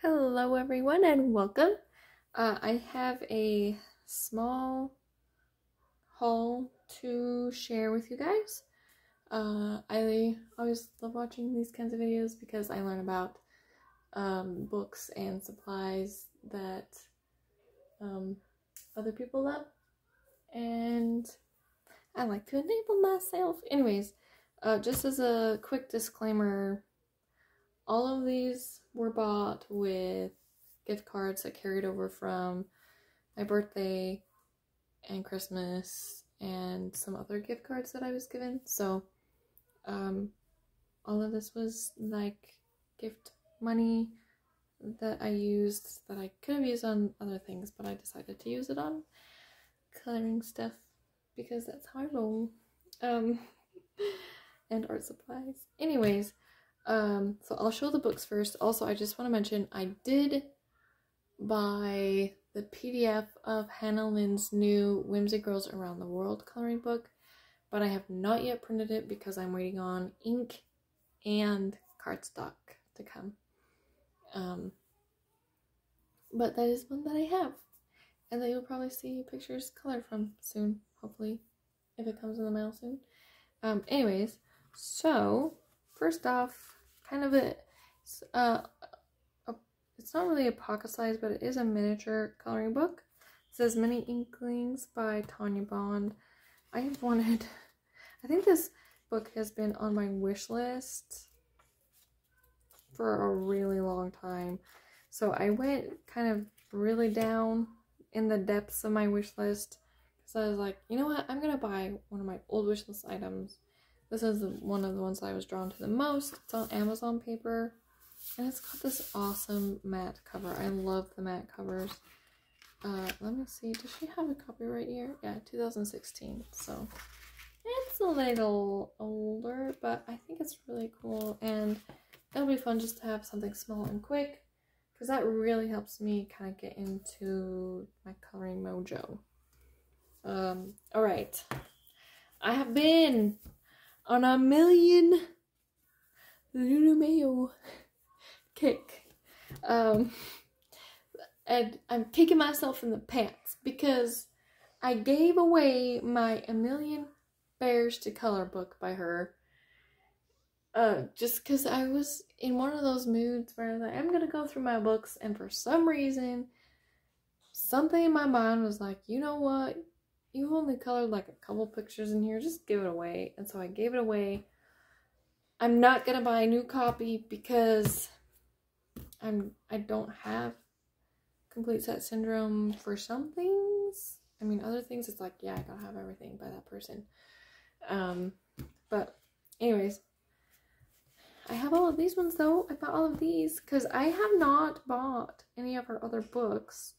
Hello everyone and welcome. I have a small haul to share with you guys. I always love watching these kinds of videos because I learn about books and supplies that other people love, and I like to enable myself. Anyways, just as a quick disclaimer, all of these were bought with gift cards that carried over from my birthday and Christmas and some other gift cards that I was given. So all of this was like gift money that I used that I could have used on other things, but I decided to use it on coloring stuff because that's how I roll. And art supplies. Anyways, so I'll show the books first. Also, I just want to mention I did buy the PDF of Hannah Lynn's new Whimsy Girls Around the World coloring book, but I have not yet printed it because I'm waiting on ink and cardstock to come. But that is one that I have, and that you'll probably see pictures colored from soon, hopefully, if it comes in the mail soon. Anyways, so first off, kind of it's not really a pocket size, but it is a miniature coloring book. It says Mini Inklings by Tanya Bond. I think this book has been on my wish list for a really long time. So I went kind of really down in the depths of my wish list because I was like, you know what, I'm gonna buy one of my old wish list items. This is one of the ones I was drawn to the most. It's on Amazon paper, and it's got this awesome matte cover. I love the matte covers. Let me see, does she have a copyright year? Yeah, 2016, so it's a little older, but I think it's really cool, and it'll be fun just to have something small and quick, because that really helps me kind of get into my coloring mojo. Alright. I have been on a Million Llamas kick. And I'm kicking myself in the pants because I gave away my A Million Bears to Color book by her. Just because I was in one of those moods where I was like, I'm gonna go through my books, and for some reason, something in my mind was like, you know what? You only colored like a couple pictures in here, just give it away. And so I gave it away. I'm not gonna buy a new copy because I don't have complete set syndrome for some things. I mean, other things it's like, yeah, I gotta have everything by that person. But anyways, I have all of these ones though. I bought all of these because I have not bought any of her other books.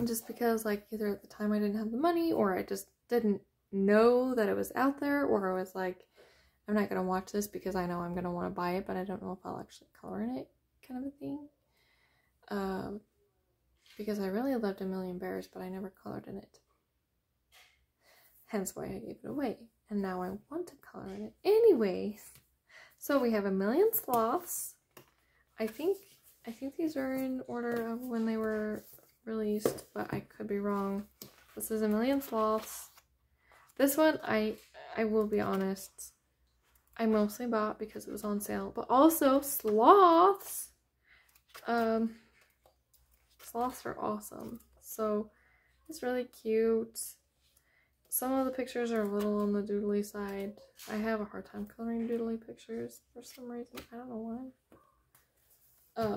Just because, like, either at the time I didn't have the money, or I just didn't know that it was out there, or I was like, I'm not gonna watch this because I know I'm gonna want to buy it, but I don't know if I'll actually color in it, kind of a thing. Because I really loved A Million Bears, but I never colored in it. Hence why I gave it away. And now I want to color in it. Anyways, so we have A Million Sloths. I think these are in order of when they were released, but I could be wrong. This is A Million Sloths. This one, I will be honest, I mostly bought because it was on sale, but also sloths. Sloths are awesome. So it's really cute. Some of the pictures are a little on the doodly side. I have a hard time coloring doodly pictures for some reason. I don't know why.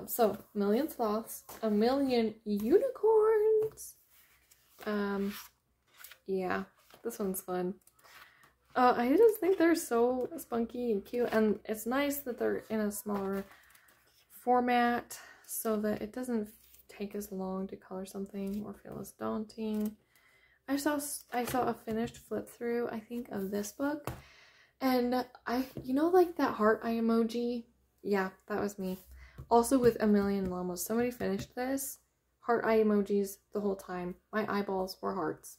So, Million Sloths, A Million Unicorns. Yeah, this one's fun. I just think they're so spunky and cute, and it's nice that they're in a smaller format so that it doesn't take as long to color something or feel as daunting. I saw a finished flip through, I think, of this book, and you know, like that heart eye emoji? Yeah, that was me. Also with A Million Llamas, somebody finished this, heart eye emojis the whole time. My eyeballs were hearts.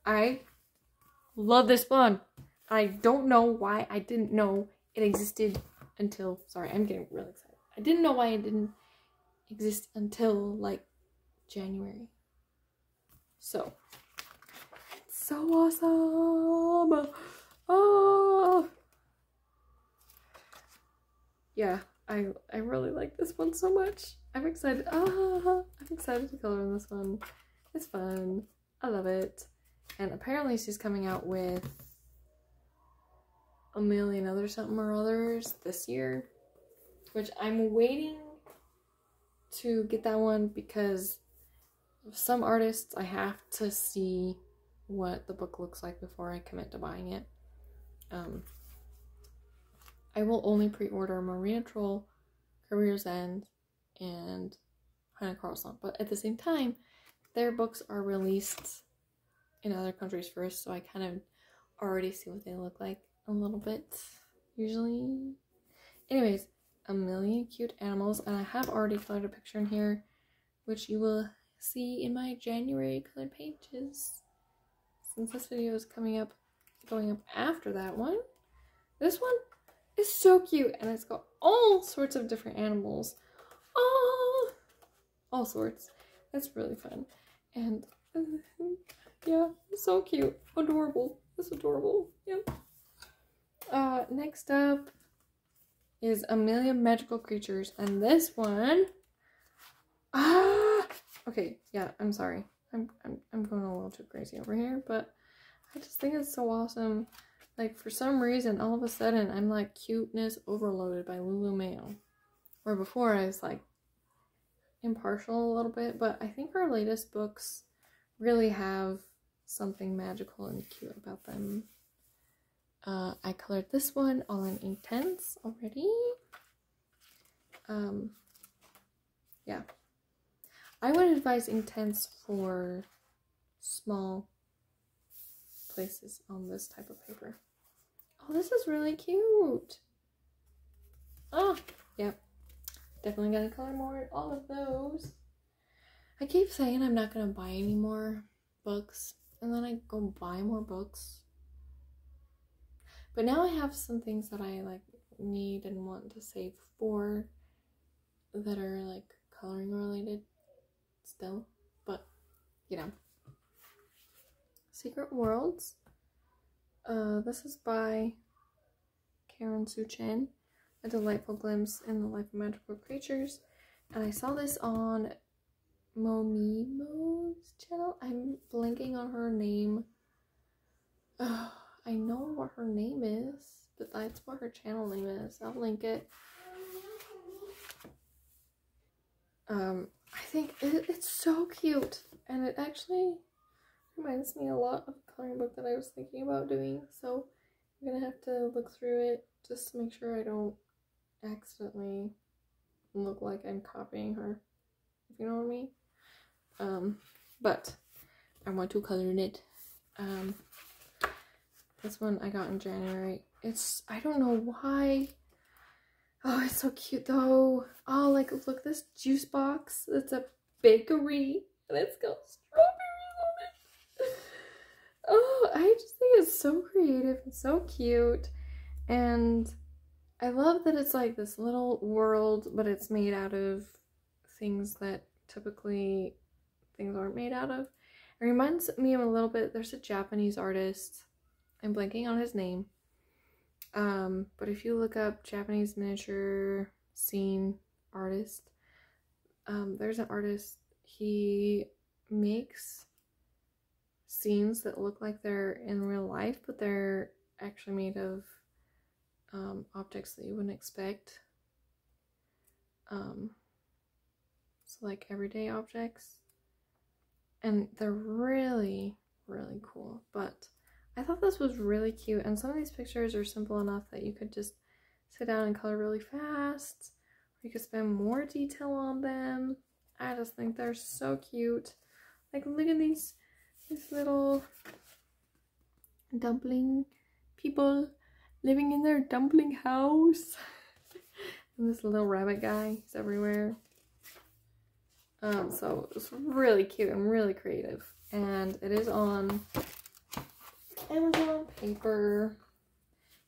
I love this one. I don't know why I didn't know it existed until, sorry, I'm getting really excited. I didn't know why it didn't exist until like January. So, it's so awesome. Oh, yeah, I really like this one so much. I'm excited. I'm excited to color in this one. It's fun. I love it. And apparently she's coming out with a million other something or others this year, which I'm waiting to get that one because some artists I have to see what the book looks like before I commit to buying it. I will only pre-order Marina Troll, Career's End, and Hannah Carlson, but at the same time their books are released in other countries first, so I kind of already see what they look like a little bit usually. Anyways, a million cute animals, and I have already colored a picture in here which you will see in my January colored pages since this video is going up after that one. This one is so cute and it's got all sorts of different animals. Oh, all sorts. That's really fun. And yeah, it's so cute. Adorable. It's adorable. Yep. Next up is A Million Magical Creatures, and this one, okay, yeah, I'm sorry. I'm going a little too crazy over here, but I just think it's so awesome. Like, for some reason, all of a sudden, I'm like cuteness overloaded by Lulu Mail. Where before I was like impartial a little bit, but I think her latest books really have something magical and cute about them. I colored this one all in Intense already. Yeah. I would advise Intense for small places on this type of paper. Oh, this is really cute. Oh, yep. Definitely gotta color more in all of those. I keep saying I'm not gonna buy any more books, and then I go buy more books. But now I have some things that I like need and want to save for that are like coloring related still, but you know. Secret Worlds. This is by Karen Sue Chen, A Delightful Glimpse in the Life of Magical Creatures. And I saw this on Momimo's channel. I'm blanking on her name. I know what her name is, but that's what her channel name is. I'll link it. I think it's so cute, and it actually reminds me a lot of a coloring book that I was thinking about doing, so I'm gonna have to look through it just to make sure I don't accidentally look like I'm copying her, if you know what I mean. But I want to color in it. This one I got in January. I don't know why. Oh, it's so cute though. Oh, like, look, this juice box. It's a bakery, and it's got strawberries on it. Oh, I just think it's so creative and so cute. And I love that it's like this little world, but it's made out of things that typically things aren't made out of. It reminds me of a little bit, there's a Japanese artist, I'm blanking on his name, but if you look up Japanese miniature scene artist, there's an artist, he makes scenes that look like they're in real life, but they're actually made of objects that you wouldn't expect. So like everyday objects, and they're really, really cool. But I thought this was really cute, and some of these pictures are simple enough that you could just sit down and color really fast, or you could spend more detail on them. I just think they're so cute. Like, look at these little dumpling people living in their dumpling house. And this little rabbit guy, he's everywhere. So it's really cute and really creative, and it is on Amazon paper.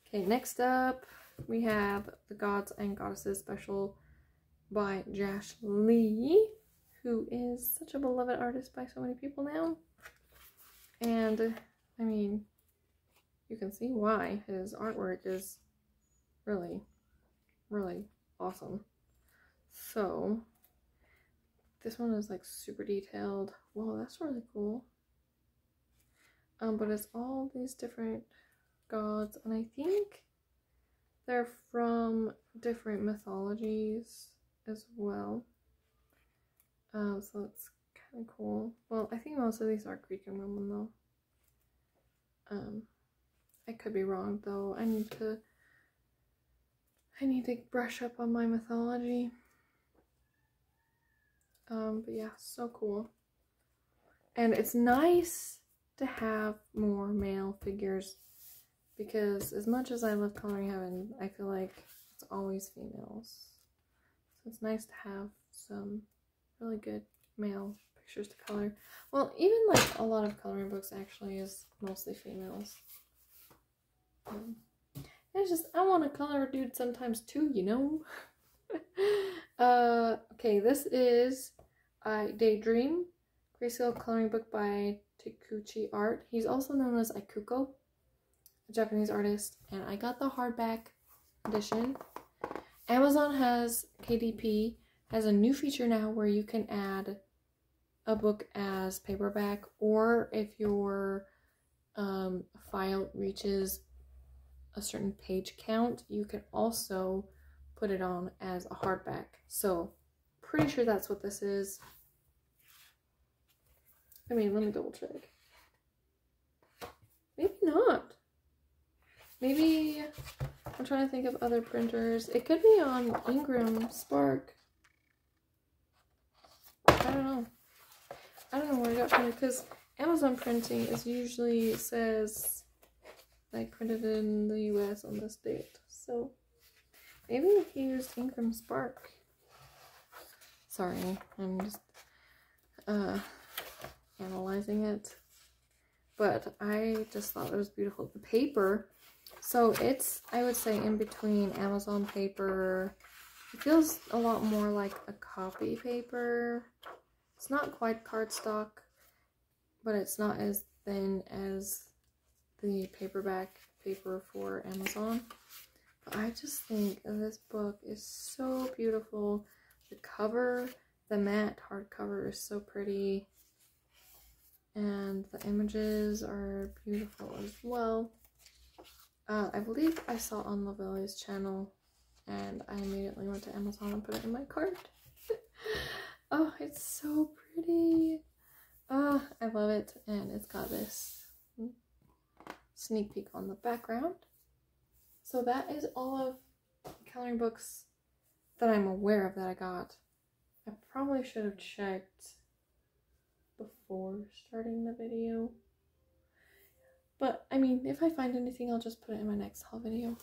Okay, next up, we have the Gods and Goddesses special by Jash Lee, who is such a beloved artist by so many people now. And I mean, you can see why. His artwork is really, really awesome. So this one is like super detailed. Whoa, that's really cool. But it's all these different gods, and I think they're from different mythologies as well. So it's kind of cool. Well, I think most of these are Greek and Roman though. I could be wrong though. I need to brush up on my mythology. But yeah, so cool. And it's nice to have more male figures, because as much as I love Coloring Heaven, I feel like it's always females. So it's nice to have some really good male pictures to color. Well, even like a lot of coloring books actually is mostly females. It's just, I want to color a dude sometimes too, you know? Okay, this is Daydream, Grayscale coloring book by Takuchi Art. He's also known as Ikuko, a Japanese artist, and I got the hardback edition. Amazon KDP has a new feature now where you can add a book as paperback, or if your file reaches a certain page count, you can also put it on as a hardback. So pretty sure that's what this is. I mean, let me double check. Maybe not. Maybe I'm trying to think of other printers. It could be on Ingram Spark. I don't know. I don't know where I got from it, because Amazon printing is usually says like printed in the US on this date. So maybe he used Ingram Spark. Sorry, I'm just analyzing it. But I just thought it was beautiful. The paper, so it's, I would say, in between Amazon paper. It feels a lot more like a copy paper. It's not quite cardstock, but it's not as thin as the paperback paper for Amazon. But I just think this book is so beautiful. The cover, the matte hardcover is so pretty. And the images are beautiful as well. I believe I saw on Lavelle's channel, and I immediately went to Amazon and put it in my cart. Oh, it's so pretty. I love it. And it's got this sneak peek on the background. So that is all of the coloring books that I'm aware of that I got. I probably should have checked before starting the video. But, I mean, if I find anything, I'll just put it in my next haul video.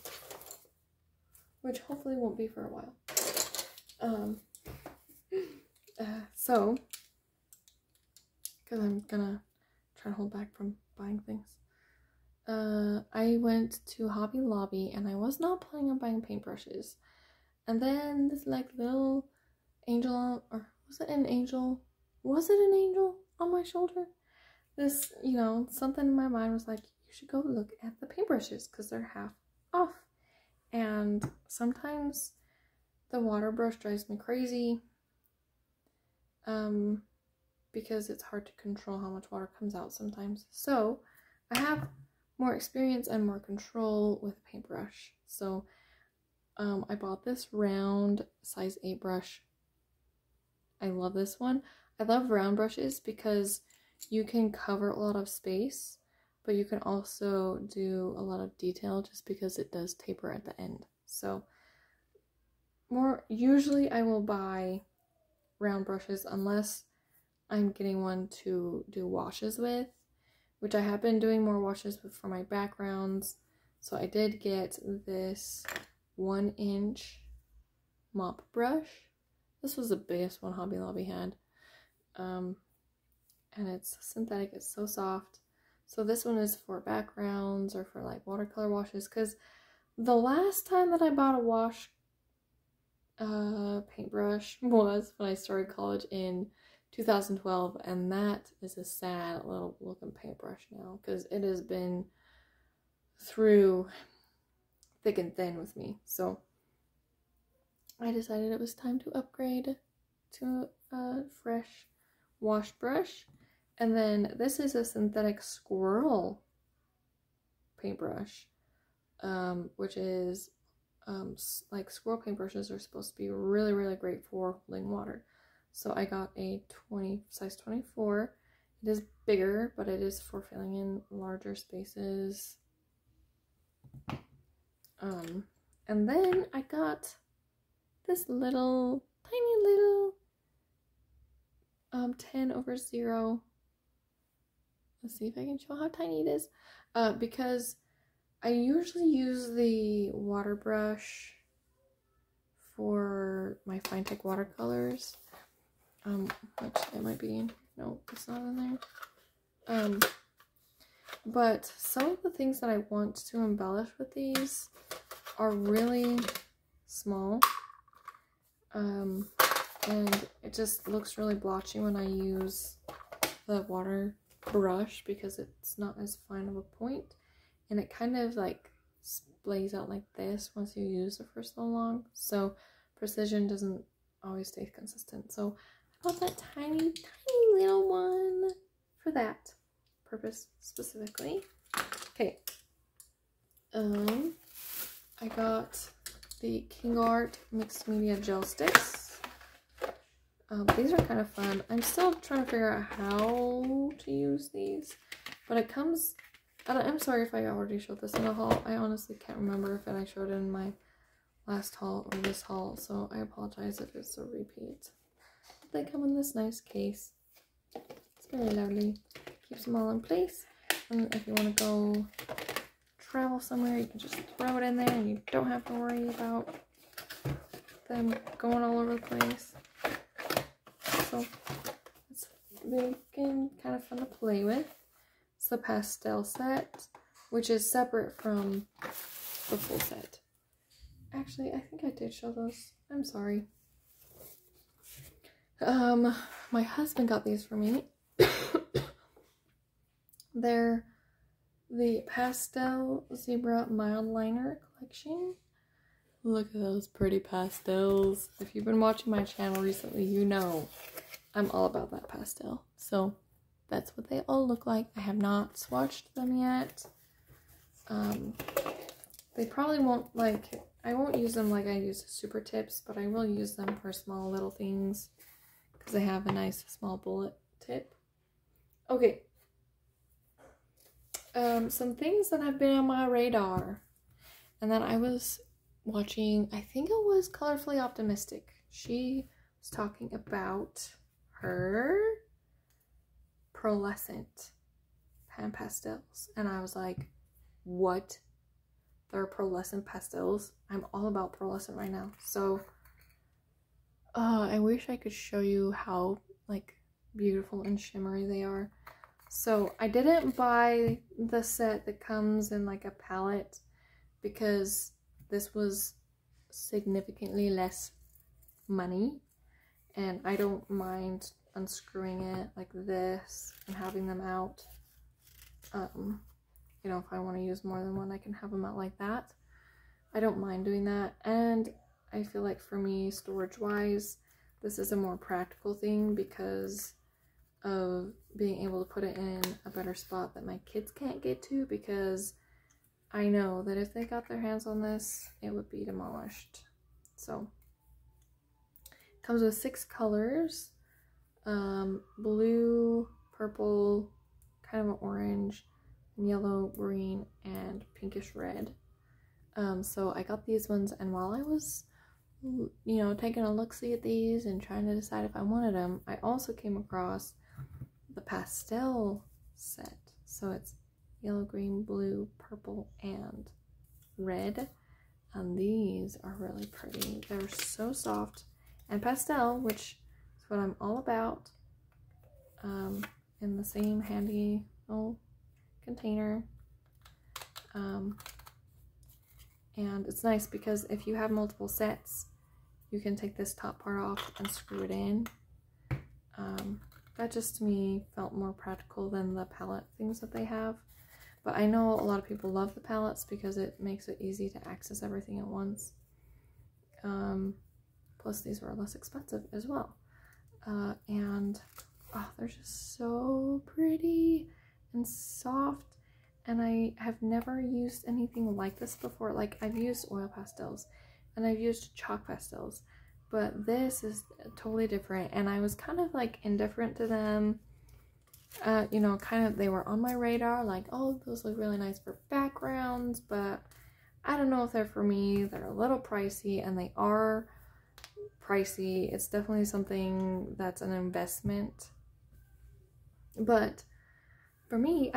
Which hopefully won't be for a while. So, because I'm gonna try to hold back from buying things. I went to Hobby Lobby, and I was not planning on buying paintbrushes. And then this like little angel, or was it an angel? Was it an angel on my shoulder? This, you know, something in my mind was like, you should go look at the paintbrushes because they're half off. And sometimes the water brush drives me crazy, because it's hard to control how much water comes out sometimes. So I have more experience and more control with a paintbrush. So I bought this round size 8 brush. I love this one. I love round brushes because you can cover a lot of space, but you can also do a lot of detail just because it does taper at the end. So usually I will buy round brushes unless I'm getting one to do washes with, which I have been doing more washes with for my backgrounds. So I did get this 1-inch mop brush. This was the biggest one Hobby Lobby had. And it's synthetic, it's so soft. So this one is for backgrounds or for like watercolor washes, because the last time that I bought a wash paintbrush was when I started college in 2012, and that is a sad little looking paintbrush now because it has been through thick and thin with me. So I decided it was time to upgrade to a fresh wash brush. And then this is a synthetic Squirrel paintbrush, which is like Squirrel paintbrushes are supposed to be really, really great for holding water. So I got a size 24. It is bigger, but it is for filling in larger spaces. And then I got this little, tiny little 10/0. Let's see if I can show how tiny it is. Because I usually use the water brush for my Fine Tech watercolors. Which it might be in. No, it's not in there. But some of the things that I want to embellish with these are really small. And it just looks really blotchy when I use the water brush because it's not as fine of a point. And it kind of like splays out like this once you use it for so long. So precision doesn't always stay consistent. So I got that tiny, tiny little one for that purpose specifically. Okay. I got the King Art Mixed Media Gel Sticks. These are kind of fun. I'm still trying to figure out how to use these, but it comes, and I'm sorry if I already showed this in a haul. I honestly can't remember if I showed it in my last haul or this haul, so I apologize if it's a repeat. But they come in this nice case. It's very lovely. Keeps them all in place, and if you want to go travel somewhere, you can just throw it in there and you don't have to worry about them going all over the place. So it's big and kind of fun to play with. It's the Pastel Set, which is separate from the full set. Actually, I think I did show those. I'm sorry. My husband got these for me. They're the Pastel Zebra Mildliner collection. Look at those pretty pastels. If you've been watching my channel recently, you know I'm all about that pastel. So that's what they all look like. I have not swatched them yet. They probably won't, like, I won't use them like I use super tips, but I will use them for small little things because they have a nice small bullet tip. Okay. Some things that have been on my radar, and then I was watching, I think it was Colorfully Optimistic. She was talking about her Pearlescent Pen Pastels, and I was like, what? There are Pearlescent pastels? I'm all about Pearlescent right now. So I wish I could show you how like beautiful and shimmery they are. So I didn't buy the set that comes in like a palette because this was significantly less money, and I don't mind unscrewing it like this and having them out. You know, if I want to use more than one, I can have them out like that. I don't mind doing that, and I feel like for me, storage wise, this is a more practical thing because of being able to put it in a better spot that my kids can't get to, because I know that if they got their hands on this, it would be demolished. So it comes with 6 colors, blue, purple, kind of an orange, yellow, green, and pinkish red. So I got these ones, and while I was, you know, taking a look-see at these and trying to decide if I wanted them, I also came across the Pastel Set. So it's yellow, green, blue, purple, and red. And these are really pretty. They're so soft and pastel, which is what I'm all about. In the same handy little container. And it's nice because if you have multiple sets, you can take this top part off and screw it in. That just to me felt more practical than the palette things that they have. But I know a lot of people love the palettes because it makes it easy to access everything at once. Plus these were less expensive as well. And oh, they're just so pretty and soft. And I have never used anything like this before. Like, I've used oil pastels and I've used chalk pastels, but this is totally different. And I was kind of like indifferent to them. You know, kind of, they were on my radar, like, oh, those look really nice for backgrounds, but I don't know if they're for me. They're a little pricey, and they are pricey. It's definitely something that's an investment. But for me,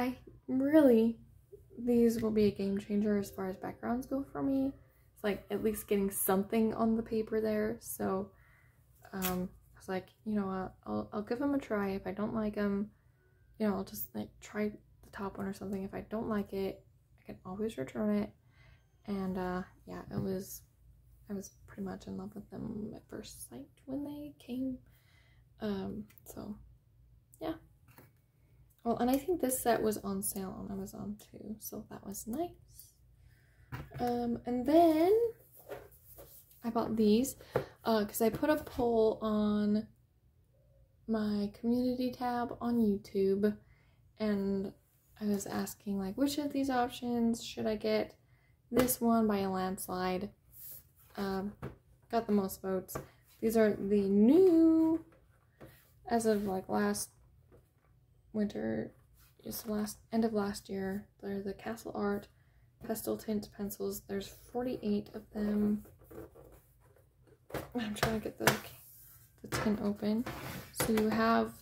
these will be a game changer as far as backgrounds go for me. It's like at least getting something on the paper there. So I was like, you know what, I'll give them a try. If I don't like them, you know, I'll just like try the top one or something. If I don't like it, I can always return it. And yeah, I was pretty much in love with them at first sight when they came. So yeah. Well, and I think this set was on sale on Amazon too, so that was nice. And then I bought these because I put a poll on my community tab on YouTube, and I was asking like, which of these options should I get? This one by a landslide got the most votes. These are the new, as of like last winter, just end of last year. They're the Castle Art Pastel Tint pencils. There's 48 of them. I'm trying to get the tin open. So you have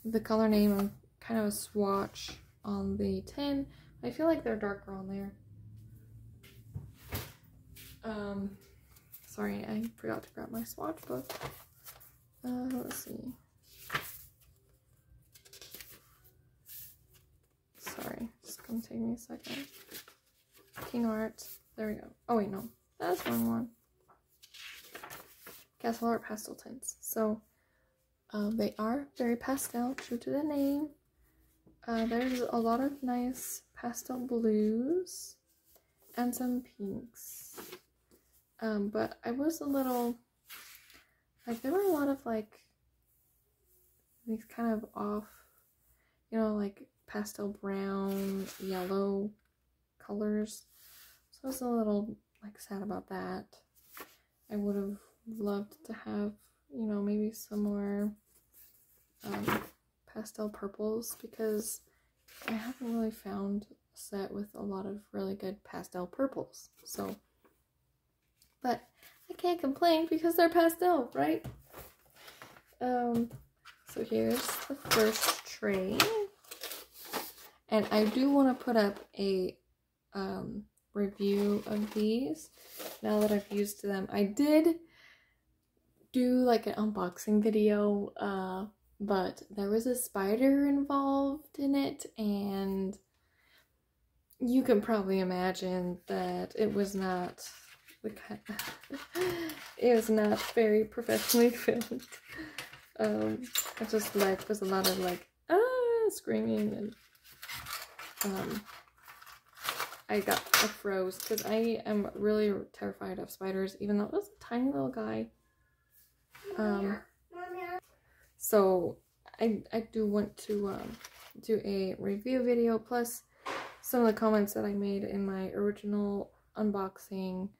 the color name and kind of a swatch on the tin. I feel like they're darker on there. Sorry, I forgot to grab my swatch book. Let's see. Sorry, just gonna take me a second. King Art. There we go. Oh wait, no, that's the wrong one. Castle Art Pastel Tints. So they are very pastel, true to the name. There's a lot of nice pastel blues and some pinks. But I was a little, like, there were a lot of like these kind of off, you know, like pastel brown, yellow colors. So I was a little like sad about that. I would have loved to have, you know, maybe some more pastel purples, because I haven't really found a set with a lot of really good pastel purples. So, but I can't complain because they're pastel, right? So here's the first tray. And I do want to put up a review of these now that I've used them. I did do like an unboxing video, but there was a spider involved in it, and you can probably imagine that it was not it was not very professionally filmed. It just like was a lot of like screaming, and I froze because I am really terrified of spiders, even though it was a tiny little guy. So I do want to do a review video, plus some of the comments that I made in my original unboxing.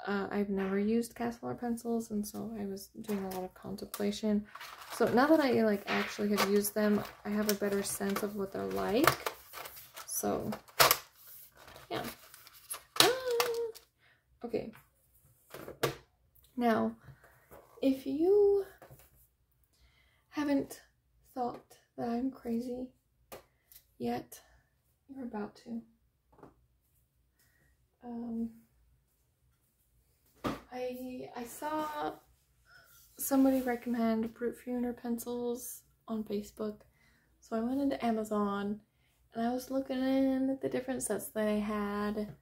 I've never used Castle Art pencils, and so I was doing a lot of contemplation. So now that I like actually have used them, I have a better sense of what they're like. So yeah. Okay. Now, if you haven't thought that I'm crazy yet, you're about to. I saw somebody recommend Brutfuner pencils on Facebook, so I went into Amazon and I was looking in at the different sets that I had,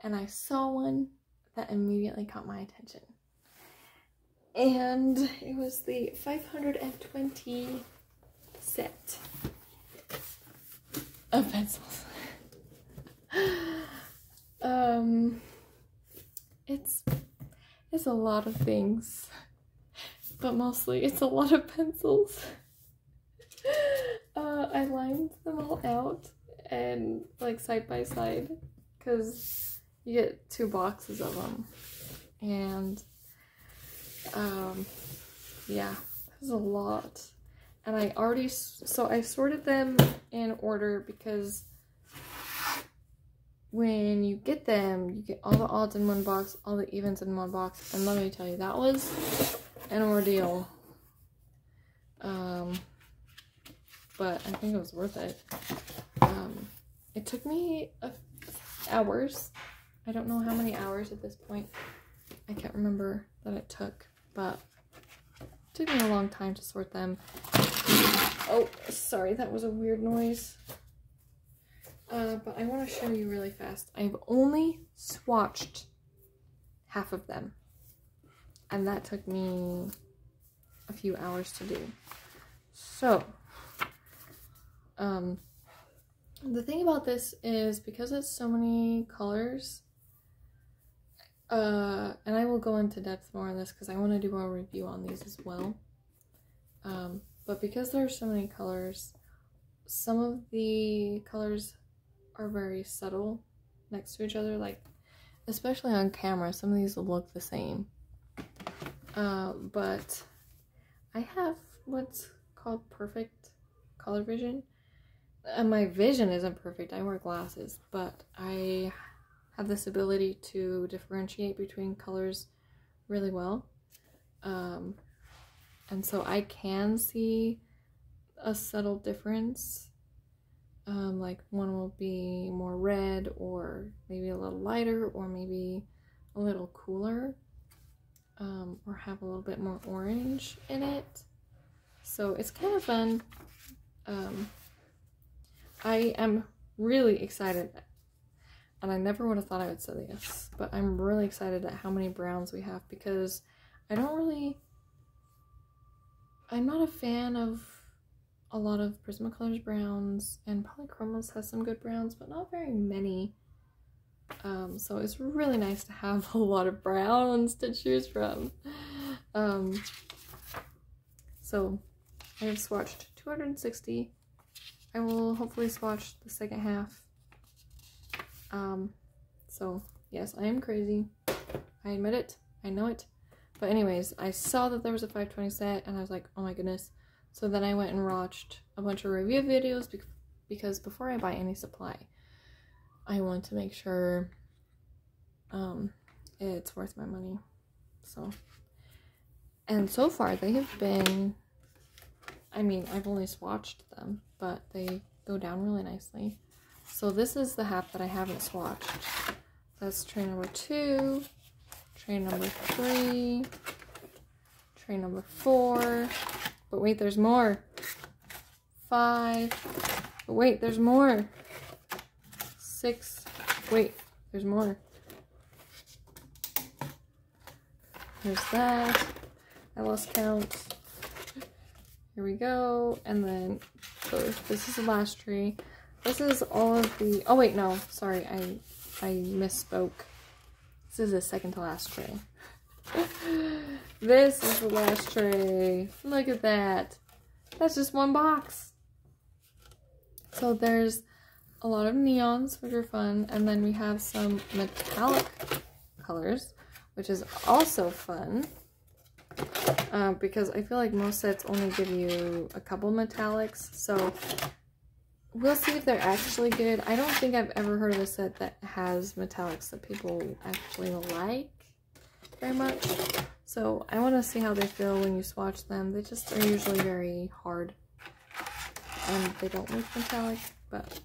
and I saw one that immediately caught my attention. And it was the 520 set of pencils. It's a lot of things, but mostly it's a lot of pencils. I lined them all out and like side by side because you get 2 boxes of them, and yeah, there's a lot. And I sorted them in order because when you get them, you get all the odds in one box, all the evens in one box, and let me tell you, that was an ordeal. But I think it was worth it. It took me hours. I don't know how many hours at this point. I can't remember that it took, but it took me a long time to sort them. Oh, sorry, that was a weird noise. But I want to show you really fast. I've only swatched half of them, and that took me a few hours to do. So, the thing about this is because it's so many colors, and I will go into depth more on this because I want to do a review on these as well. But because there are so many colors, some of the colors are very subtle next to each other, like especially on camera some of these will look the same, but I have what's called perfect color vision, and my vision isn't perfect. I wear glasses, but I have this ability to differentiate between colors really well, and so I can see a subtle difference. Like one will be more red, or maybe a little lighter, or maybe a little cooler, or have a little bit more orange in it. So it's kind of fun. I am really excited, and I never would have thought I would say this, but I'm really excited at how many browns we have, because I'm not a fan of a lot of Prismacolor's browns, and Polychromos has some good browns, but not very many. So it's really nice to have a lot of browns to choose from. So I have swatched 260. I will hopefully swatch the second half. So yes, I am crazy. I admit it. I know it. But anyways, I saw that there was a 520 set, and I was like, oh my goodness. So then I went and watched a bunch of review videos because before I buy any supply, I want to make sure it's worth my money. And so far they have been, I mean, I've only swatched them, but they go down really nicely. So this is the half that I haven't swatched. That's tray number 2, tray number 3, tray number 4. But wait, there's more. 5. But wait, there's more. 6. Wait, there's more. There's that. I lost count. Here we go. And then, so this is the last tree. This is all of the, oh wait, no, sorry, I misspoke. This is the second to last tray. This is the last tray. Look at that. That's just one box. So there's a lot of neons, which are fun, and then we have some metallic colors, which is also fun, because I feel like most sets only give you a couple metallics, so we'll see if they're actually good. I don't think I've ever heard of a set that has metallics that people actually like very much. So I want to see how they feel when you swatch them. They just are usually very hard, and they don't look metallic, but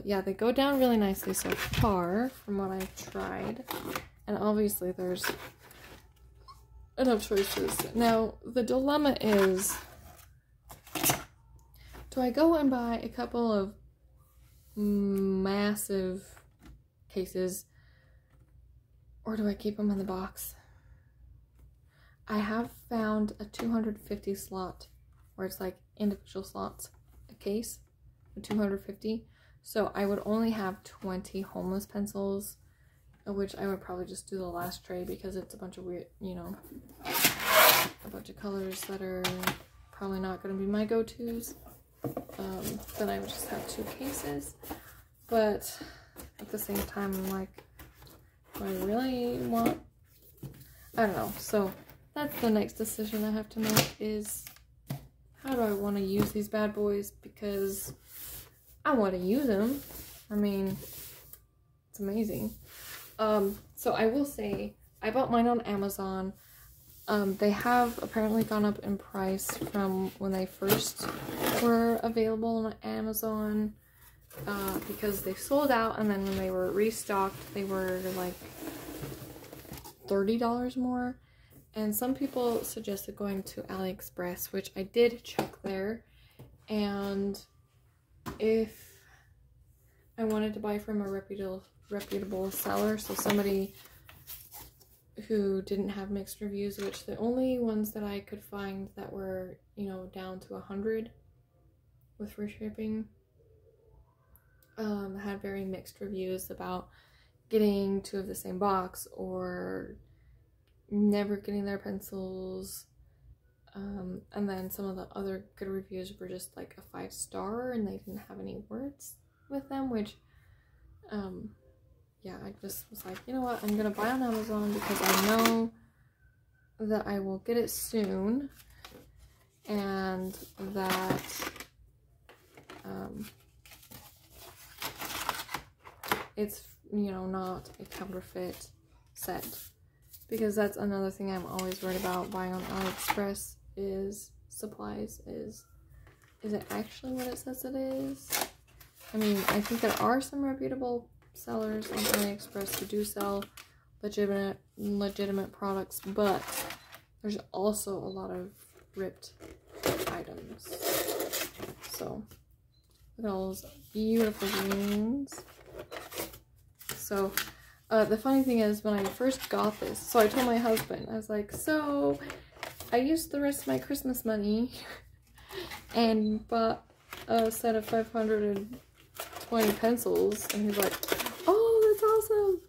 yeah, they go down really nicely so far from what I've tried. And obviously there's enough choices. Now, the dilemma is, do I go and buy a couple of massive cases, or do I keep them in the box? I have found a 250 slot where it's like individual slots, a case with 250. So I would only have 20 homeless pencils, which I would probably just do the last tray because it's a bunch of weird, you know, a bunch of colors that are probably not going to be my go-tos. Then I would just have 2 cases. But at the same time, I'm like, do I really want, I don't know. So that's the next decision I have to make, is how do I want to use these bad boys, because I want to use them. I mean, it's amazing. So I will say, I bought mine on Amazon. They have apparently gone up in price from when they first were available on Amazon, because they sold out, and then when they were restocked, they were like $30 more. And some people suggested going to AliExpress, which I did check there. And if I wanted to buy from a reputable seller, so somebody who didn't have mixed reviews, which the only ones that I could find that were, you know, down to 100 with free shipping, had very mixed reviews about getting 2 of the same box, or never getting their pencils, and then some of the other good reviews were just like a 5-star and they didn't have any words with them, which yeah, I just was like, you know what, I'm gonna buy on Amazon because I know that I will get it soon, and that it's, you know, not a counterfeit set. Because that's another thing I'm always worried about buying on AliExpress, is supplies. Is it actually what it says it is? I mean, I think there are some reputable sellers on AliExpress who do sell legitimate products, but there's also a lot of ripped items. So, look at all those beautiful greens. So, the funny thing is, when I first got this, so I told my husband, I was like, so I used the rest of my Christmas money and bought a set of 520 pencils, and he's like, oh, that's awesome.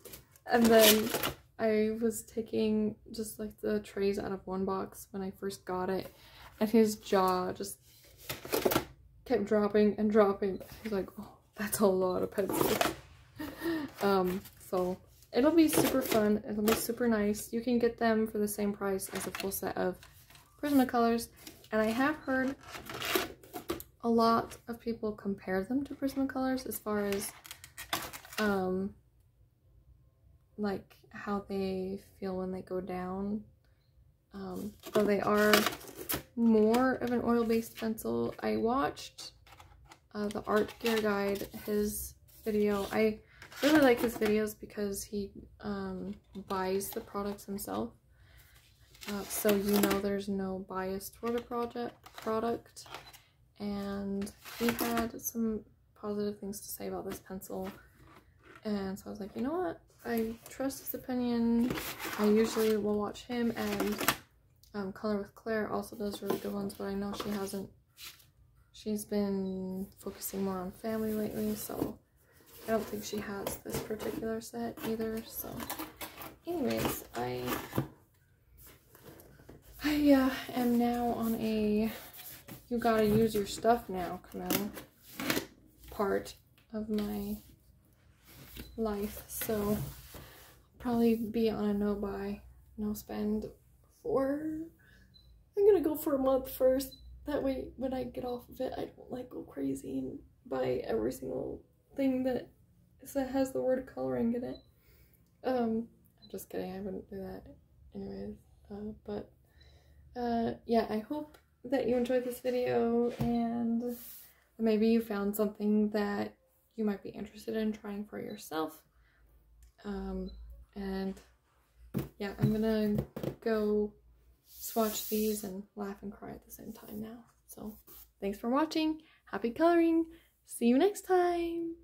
And then I was taking just like the trays out of one box when I first got it, and his jaw just kept dropping and dropping. He's like, oh, that's a lot of pencils. So it'll be super fun. It'll be super nice. You can get them for the same price as a full set of Prismacolors. And I have heard a lot of people compare them to Prismacolors as far as like how they feel when they go down. So they are more of an oil-based pencil. I watched the Art Gear Guide, his video. I really like his videos because he buys the products himself, so you know there's no bias toward a product, and he had some positive things to say about this pencil, and so I was like, you know what, I trust his opinion. I usually will watch him, and Color with Claire also does really good ones, but I know she's been focusing more on family lately, so I don't think she has this particular set either. So anyways, I am now on a you gotta use your stuff now, Camille, part of my life. So I'll probably be on a no buy, no spend for, I'm gonna go for a month first. That way when I get off of it, I don't like go crazy and buy every single thing that has the word coloring in it. I'm just kidding, I wouldn't do that anyways. Yeah, I hope that you enjoyed this video, and maybe you found something that you might be interested in trying for yourself. And yeah, I'm gonna go swatch these and laugh and cry at the same time now. So thanks for watching, happy coloring, see you next time.